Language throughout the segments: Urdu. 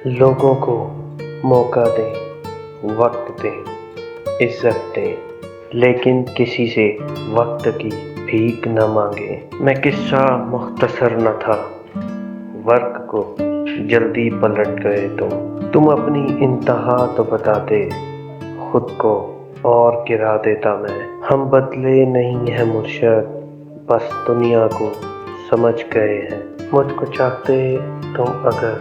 لوگوں کو موقع دیں، وقت دیں، عزت دیں، لیکن کسی سے وقت کی بھیک نہ مانگیں۔ میں قصہ مختصر نہ تھا، ورق کو جلدی پلٹ گئے تم اپنی انتہا تو بتاتے، خود کو اور گرا دیتا میں۔ ہم بدلے نہیں ہیں مرشد، بس دنیا کو سمجھ گئے ہیں۔ مجھ کو چاہتے تم اگر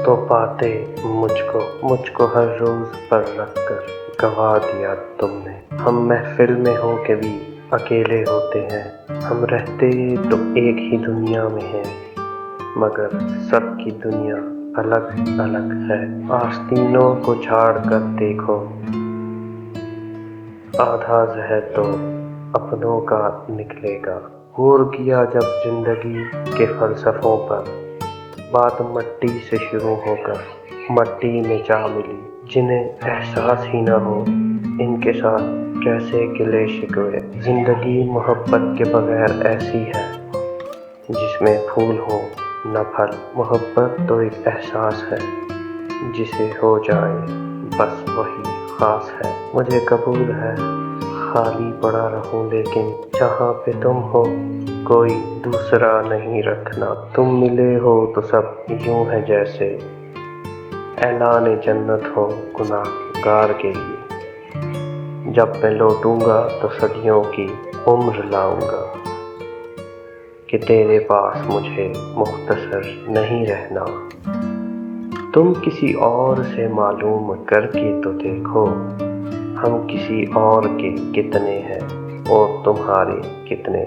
تو پاتے مجھ کو ہر روز پر رکھ کر گوا دیا تم نے۔ ہم محفل میں ہو کے بھی اکیلے ہوتے ہیں، ہم رہتے تو ایک ہی دنیا میں ہیں، مگر سب کی دنیا الگ الگ ہے۔ آستینوں کو جھاڑ کر دیکھو، آدھا زہر تو اپنوں کا نکلے گا۔ غور کیا جب زندگی کے فلسفوں پر، بات مٹی سے شروع ہو کر مٹی میں جا ملی۔ جنہیں احساس ہی نہ ہو ان کے ساتھ کیسے گلے شکوے۔ زندگی محبت کے بغیر ایسی ہے جس میں پھول ہو نہ پھل۔ محبت تو ایک احساس ہے، جسے ہو جائے بس وہی خاص ہے۔ مجھے قبول ہے خالی پڑا رہوں، لیکن جہاں پہ تم ہو کوئی دوسرا نہیں رکھنا۔ تم ملے ہو تو سب یوں ہے جیسے اعلان جنت ہو گناہ گار کے لیے۔ جب میں لوٹوں گا تو صدیوں کی عمر لاؤں گا، کہ تیرے پاس مجھے مختصر نہیں رہنا۔ تم کسی اور سے معلوم کر کے تو دیکھو، ہم کسی اور کے کتنے ہیں اور تمہارے کتنے۔